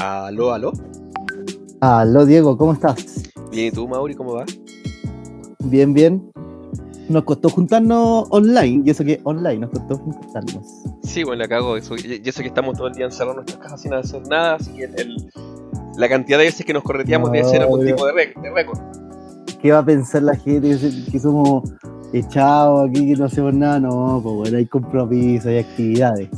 Aló, aló. Aló, Diego, ¿cómo estás? Bien, ¿y tú, Mauri, cómo vas? Bien, bien. Nos costó juntarnos online, y eso que online nos costó juntarnos. Sí, bueno, la cago. Yo sé que estamos todo el día encerrados en nuestras casas sin hacer nada, así que la cantidad de veces que nos correteamos debe ser algún tipo de récord. ¿Qué va a pensar la gente que somos echados aquí, que no hacemos nada? No, pues bueno, hay compromisos, hay actividades.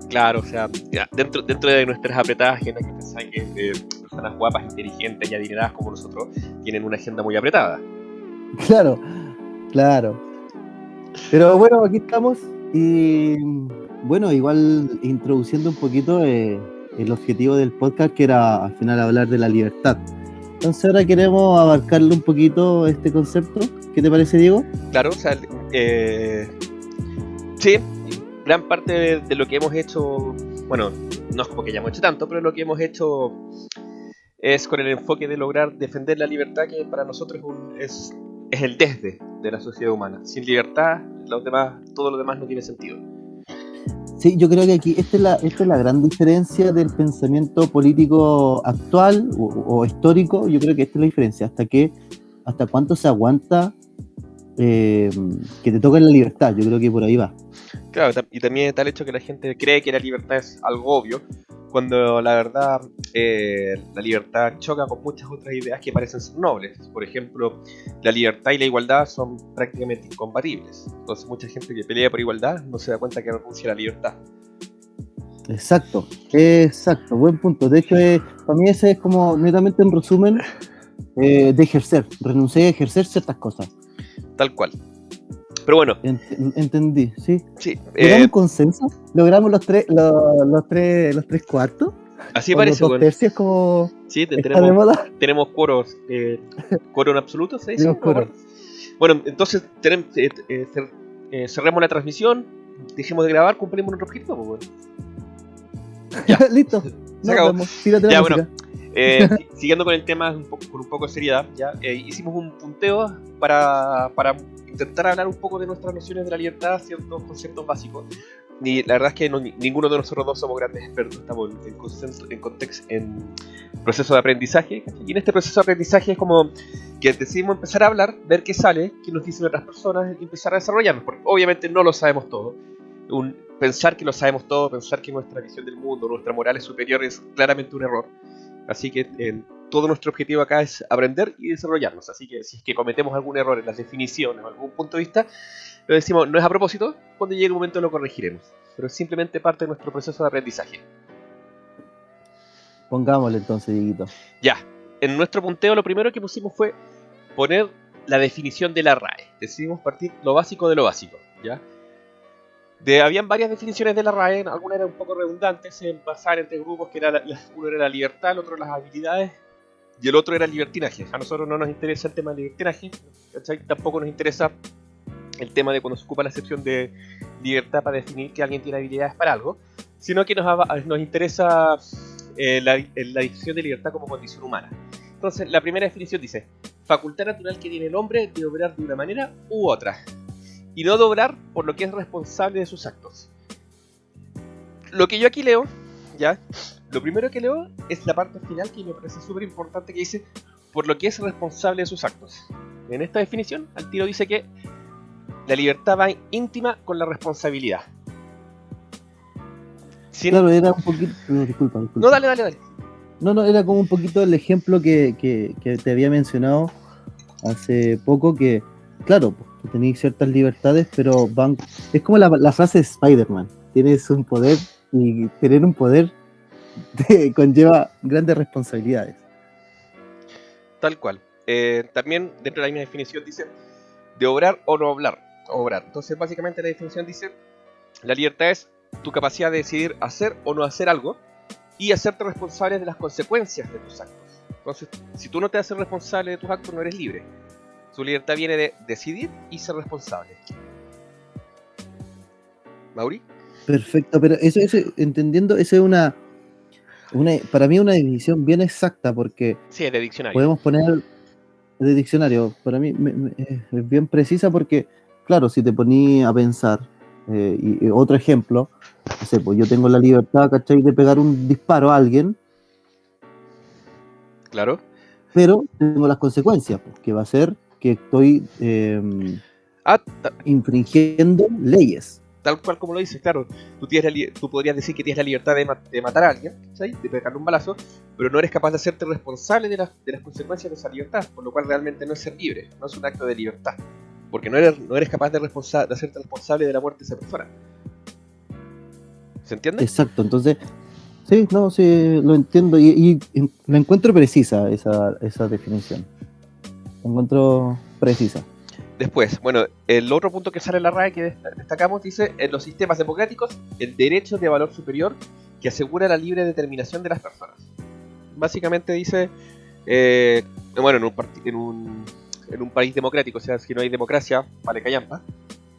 Claro, o sea, ya, dentro de nuestras apretadas agendas, que pensáis que personas guapas, inteligentes y adineradas como nosotros tienen una agenda muy apretada. Claro, claro. Pero bueno, aquí estamos y bueno, igual introduciendo un poquito el objetivo del podcast, que era al final hablar de la libertad. Entonces ahora queremos abarcarle un poquito este concepto. ¿Qué te parece, Diego? Claro, o sea, sí, gran parte de lo que hemos hecho, bueno, no es como que hayamos hecho tanto, pero lo que hemos hecho es con el enfoque de lograr defender la libertad, que para nosotros es el desde de la sociedad humana. Sin libertad, todo lo demás no tiene sentido. Sí, yo creo que aquí esta es la gran diferencia del pensamiento político actual o histórico. Yo creo que esta es la diferencia. Hasta cuánto se aguanta que te toquen la libertad. Yo creo que por ahí va. Claro, y también está el hecho que la gente cree que la libertad es algo obvio, cuando la verdad la libertad choca con muchas otras ideas que parecen ser nobles. Por ejemplo, la libertad y la igualdad son prácticamente incompatibles. Entonces mucha gente que pelea por igualdad no se da cuenta que renuncia a la libertad. Exacto, buen punto. De hecho, para mí ese es como netamente un resumen de ejercer, renunciar a ejercer ciertas cosas. Tal cual. Pero bueno. Entendí, ¿sí? Sí. ¿Logramos un consenso? ¿Logramos los tres cuartos? Así parece, los 2 tercios como... Sí, tenemos quórum en absoluto, ¿se dice? Bueno, entonces cerremos la transmisión, dejemos de grabar, cumplimos nuestro objetivo, pues bueno. Ya. Listo. Se acabó. Ya, bueno. Siguiendo con el tema con un poco de seriedad, ya hicimos un punteo para intentar hablar un poco de nuestras nociones de la libertad, ciertos conceptos básicos. Y la verdad es que ninguno de nosotros dos somos grandes expertos, estamos en proceso de aprendizaje. Y en este proceso de aprendizaje es como que decidimos empezar a hablar, ver qué sale, qué nos dicen otras personas y empezar a desarrollarnos, porque obviamente no lo sabemos todo. Pensar que lo sabemos todo, pensar que nuestra visión del mundo, nuestra moral es superior, es claramente un error. Así que todo nuestro objetivo acá es aprender y desarrollarnos. Así que si es que cometemos algún error en las definiciones o algún punto de vista, lo decimos, no es a propósito, cuando llegue el momento lo corregiremos. Pero es simplemente parte de nuestro proceso de aprendizaje. Pongámosle entonces, Dieguito. Ya, en nuestro punteo lo primero que pusimos fue poner la definición de la RAE. Decidimos partir lo básico de lo básico, ¿ya? Habían varias definiciones de la RAE, algunas eran un poco redundantes, se basaban entre grupos que uno era la libertad, el otro las habilidades y el otro era el libertinaje. A nosotros no nos interesa el tema del libertinaje, ¿cachai? Tampoco nos interesa el tema de cuando se ocupa la excepción de libertad para definir que alguien tiene habilidades para algo, sino que nos interesa la definición de libertad como condición humana. Entonces, la primera definición dice: facultad natural que tiene el hombre de obrar de una manera u otra, y no de obrar por lo que es responsable de sus actos. Lo que yo aquí leo, ya, lo primero que leo es la parte final, que me parece súper importante, que dice por lo que es responsable de sus actos. En esta definición, al tiro dice que la libertad va íntima con la responsabilidad. Claro, era un poquito... No, disculpa. No, dale. No, era como un poquito el ejemplo que te había mencionado hace poco, que, claro, tú tenías ciertas libertades, pero van... Es como la frase de Spider-Man. Tienes un poder, y tener un poder te conlleva grandes responsabilidades. Tal cual. También dentro de la misma definición dice de obrar o no obrar. Entonces básicamente la definición dice: la libertad es tu capacidad de decidir hacer o no hacer algo y hacerte responsable de las consecuencias de tus actos. Entonces, si tú no te haces responsable de tus actos, no eres libre. Tu libertad viene de decidir y ser responsable. ¿Mauri? Perfecto, pero eso entendiendo, eso es una para mí una definición bien exacta, porque sí, es de diccionario. Podemos poner de diccionario, para mí es bien precisa, porque claro, si te poní a pensar, y otro ejemplo, no sé, pues yo tengo la libertad, ¿cachai?, de pegar un disparo a alguien, Claro. pero tengo las consecuencias, pues, que va a ser que estoy infringiendo leyes. Tal cual como lo dices, claro. Tú podrías decir que tienes la libertad de matar a alguien, ¿sí? De pegarle un balazo, pero no eres capaz de hacerte responsable de las consecuencias de esa libertad, por lo cual realmente no es ser libre, no es un acto de libertad, porque no eres capaz de hacerte responsable de la muerte de esa persona. ¿Se entiende? Exacto, entonces, sí, no, sí, lo entiendo y la encuentro precisa esa definición. La encuentro precisa. Después, bueno, el otro punto que sale en la RAE que destacamos dice: en los sistemas democráticos, el derecho de valor superior que asegura la libre determinación de las personas. Básicamente dice, bueno, en un país democrático, o sea, si no hay democracia, vale callampa,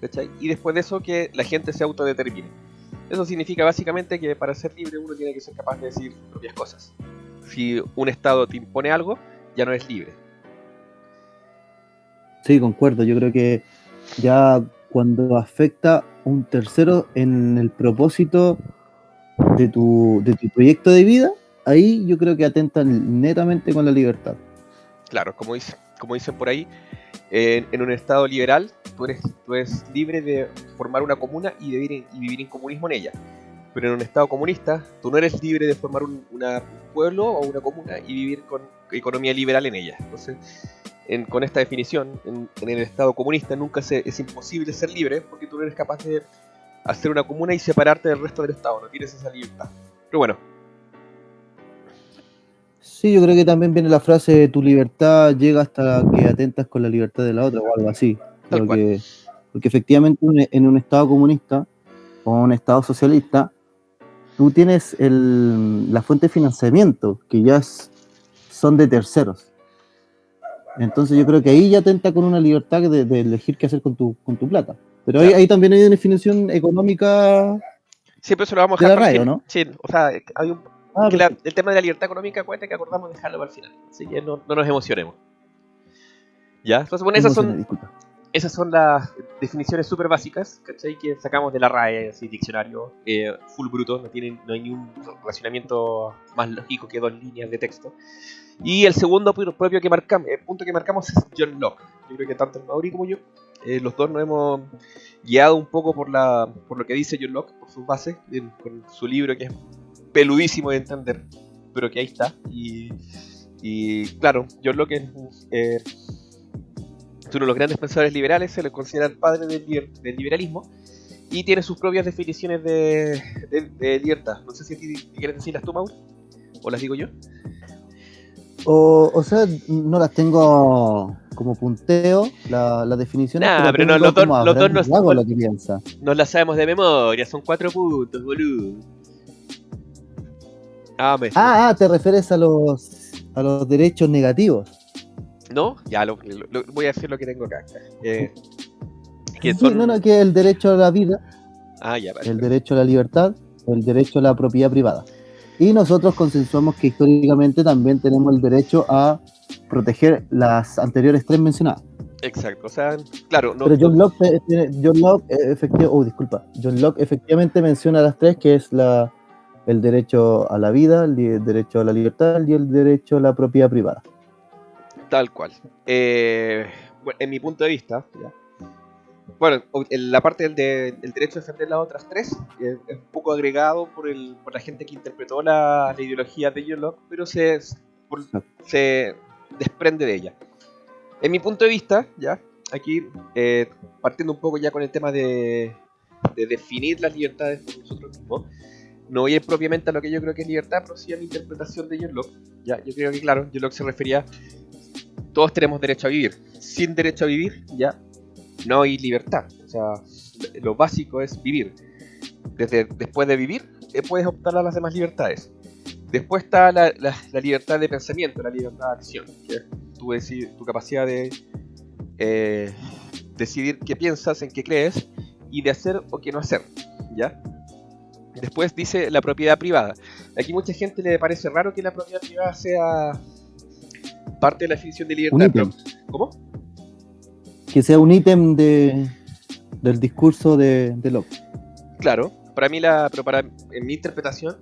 ¿cachai? Y después de eso, que la gente se autodetermine. Eso significa básicamente que para ser libre uno tiene que ser capaz de decidir sus propias cosas. Si un Estado te impone algo, ya no es libre. Sí, concuerdo. Yo creo que ya cuando afecta a un tercero en el propósito de tu proyecto de vida, ahí yo creo que atentan netamente con la libertad. Claro, como dicen por ahí, en un Estado liberal tú eres libre de formar una comuna y vivir en comunismo en ella. Pero en un Estado comunista tú no eres libre de formar un pueblo o una comuna y vivir con economía liberal en ella. Entonces, con esta definición, en el Estado comunista es imposible ser libre porque tú no eres capaz de hacer una comuna y separarte del resto del Estado, no tienes esa libertad. Pero bueno. Sí, yo creo que también viene la frase: tu libertad llega hasta que atentas con la libertad de la otra, o algo así. Tal cual. Porque efectivamente en un Estado comunista o un Estado socialista, tú tienes la fuente de financiamiento, que ya son de terceros. Entonces yo creo que ahí ya atenta con una libertad de elegir qué hacer con tu plata. Pero Claro. ahí también hay una definición económica. Siempre eso lo vamos a de dejar la para el RAE, final. ¿no? Sí, o sea, hay Perfecto. el tema de la libertad económica, acuérdate que acordamos dejarlo para el final. Así que no nos emocionemos. ¿Ya? Entonces, bueno, Disculpa. esas son las definiciones súper básicas, ¿cachai? Que sacamos de la RAE, así, diccionario, full bruto, no hay ni un relacionamiento más lógico que 2 líneas de texto. Y el segundo punto que marcamos es John Locke. Yo creo que tanto el Mauri como yo, los dos nos hemos guiado un poco por lo que dice John Locke, por sus bases, con su libro que es peludísimo de entender, pero que ahí está. Y claro, John Locke es uno de los grandes pensadores liberales, se le considera el padre del liberalismo y tiene sus propias definiciones de libertad. No sé si quieres decirlas tú, Mauri, o las digo yo. O sea, no las tengo como punteo, las definiciones, Nah, pero pero no, tengo como a los dos grandes rasgos lo que piensa. nos las sabemos de memoria, son 4 puntos, boludo. Te refieres a los derechos negativos. ¿No? Ya, voy a decir lo que tengo acá. Que Sí, son... que el derecho a la vida, ya, vale. el derecho a la libertad, el derecho a la propiedad privada. Y nosotros consensuamos que históricamente también tenemos el derecho a proteger las anteriores 3 mencionadas. Exacto, o sea, claro, Pero John Locke efectivamente menciona las 3, que es el derecho a la vida, el derecho a la libertad y el derecho a la propiedad privada. tal cual. Bueno, en mi punto de vista, ¿ya? Bueno, en la parte del derecho a defender las otras 3 es un poco agregado por la gente que interpretó la ideología de John Locke, pero se desprende de ella. En mi punto de vista, ya, aquí partiendo un poco ya con el tema de definir las libertades por nosotros mismos, no voy a ir propiamente a lo que yo creo que es libertad, pero sí a mi interpretación de John Locke. Ya, yo creo que, claro, John Locke se refería: todos tenemos derecho a vivir. Sin derecho a vivir, ya no hay libertad. O sea, lo básico es vivir. Después de vivir, puedes optar a las demás libertades. Después está la libertad de pensamiento, la libertad de acción, que es tu capacidad de decidir qué piensas, en qué crees y de hacer o qué no hacer, ¿ya? Después dice la propiedad privada. Aquí mucha gente le parece raro que la propiedad privada sea parte de la definición de libertad. Pero, ¿cómo? Que sea un ítem del discurso de Locke. Claro, en mi interpretación,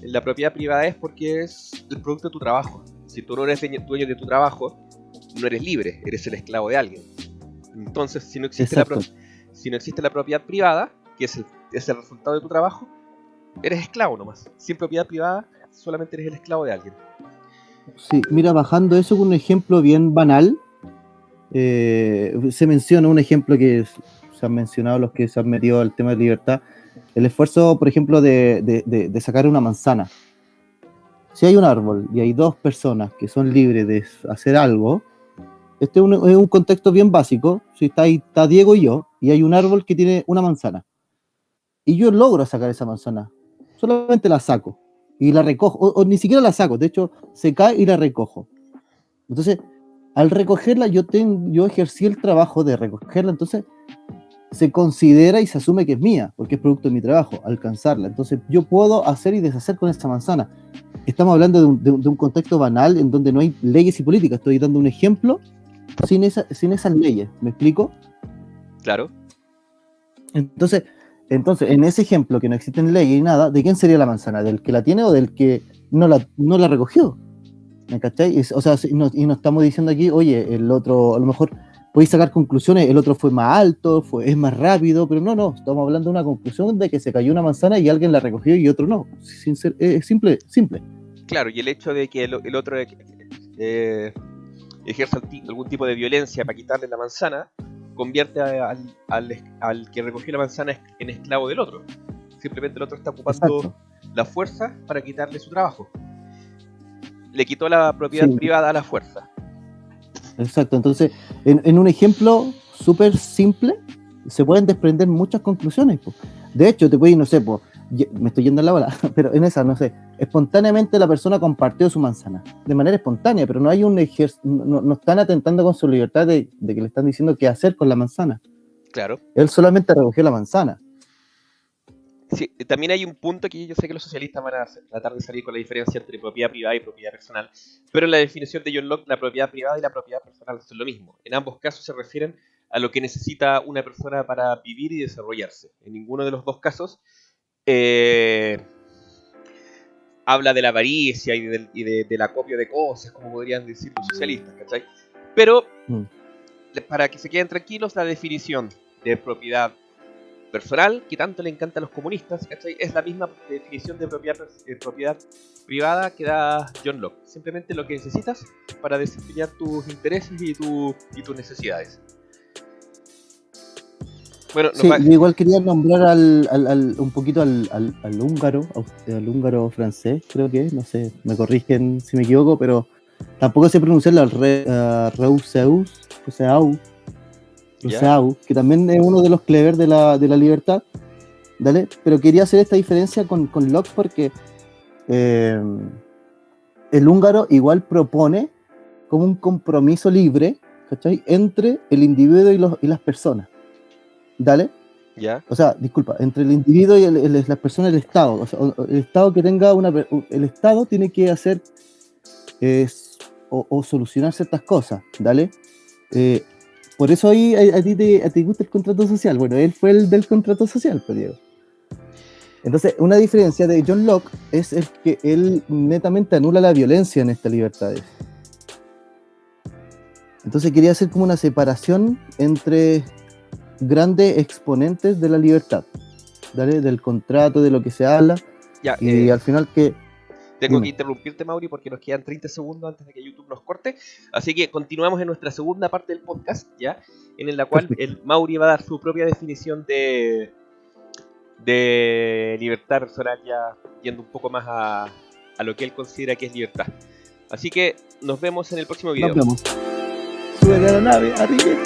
la propiedad privada es porque es el producto de tu trabajo. Si tú no eres dueño de tu trabajo, no eres libre, eres el esclavo de alguien. Entonces, si no existe la propiedad privada, que es el resultado de tu trabajo, eres esclavo nomás. Sin propiedad privada, solamente eres el esclavo de alguien. Sí, mira, bajando eso con un ejemplo bien banal, se menciona un ejemplo que se han mencionado los que se han metido al tema de libertad, el esfuerzo, por ejemplo, de sacar una manzana. Si hay un árbol y hay dos personas que son libres de hacer algo, este es un contexto bien básico. Si está Diego y yo, y hay un árbol que tiene una manzana, y yo logro sacar esa manzana, solamente la saco y la recojo, o ni siquiera la saco, de hecho se cae y la recojo. Entonces, al recogerla yo ejercí el trabajo de recogerla, entonces se considera y se asume que es mía, porque es producto de mi trabajo, alcanzarla. Entonces yo puedo hacer y deshacer con esa manzana. Estamos hablando de un contexto banal en donde no hay leyes y políticas. Estoy dando un ejemplo sin esas leyes. ¿Me explico? Claro. Entonces, en ese ejemplo que no existen leyes y nada, ¿de quién sería la manzana? ¿Del que la tiene o del que no la recogió? ¿Me cachai? O sea, y no estamos diciendo aquí, oye, el otro, a lo mejor podéis sacar conclusiones, el otro fue más alto, es más rápido, pero no, estamos hablando de una conclusión de que se cayó una manzana y alguien la recogió y otro no. Es simple. Claro, y el hecho de que el otro ejerza algún tipo de violencia para quitarle la manzana, convierte al que recogió la manzana en esclavo del otro. Simplemente el otro está ocupando la fuerza para quitarle su trabajo. Le quitó la propiedad privada a la fuerza. Exacto, entonces en un ejemplo súper simple se pueden desprender muchas conclusiones. Po. De hecho, te puedes ir, no sé, me estoy yendo en la bola, pero en esa, no sé, espontáneamente la persona compartió su manzana, de manera espontánea, pero no hay no están atentando con su libertad de que le están diciendo qué hacer con la manzana. Claro. Él solamente recogió la manzana. Sí, también hay un punto que yo sé que los socialistas van a tratar de salir con la diferencia entre propiedad privada y propiedad personal, pero en la definición de John Locke, la propiedad privada y la propiedad personal son lo mismo. En ambos casos se refieren a lo que necesita una persona para vivir y desarrollarse. En ninguno de los dos casos habla de la avaricia y del acopio de cosas, como podrían decir los socialistas, ¿cachai? Pero, para que se queden tranquilos, la definición de propiedad personal, que tanto le encanta a los comunistas, ¿cachai? Es la misma definición de propiedad privada que da John Locke. Simplemente lo que necesitas para desempeñar tus intereses y tus necesidades. Bueno, sí, yo igual quería nombrar un poquito al húngaro francés, creo que, no sé, me corrigen si me equivoco, pero tampoco sé pronunciarlo, al Rousseau, que también es uno de los clever de la libertad, ¿vale? Pero quería hacer esta diferencia con Locke porque el húngaro igual propone como un compromiso libre, ¿cachai? Entre el individuo y las personas. ¿Dale? ¿Ya? O sea, disculpa, entre el individuo y las personas, el Estado. O sea, el Estado que tenga el Estado tiene que hacer o solucionar ciertas cosas, ¿dale? Por eso ahí a ti te gusta el contrato social. Bueno, él fue el del contrato social, pues, Diego. Entonces, una diferencia de John Locke es el que él netamente anula la violencia en estas libertades. Entonces quería hacer como una separación entre grandes exponentes de la libertad, ¿vale? Del contrato, de lo que se habla, ya, y al final que... Tengo que interrumpirte, Mauri, porque nos quedan 30 segundos antes de que YouTube nos corte, así que continuamos en nuestra segunda parte del podcast, ¿ya? En la cual el Mauri va a dar su propia definición de libertad personal, ya yendo un poco más a lo que él considera que es libertad. Así que nos vemos en el próximo video. Nos vemos. Súbete a la nave, arriba.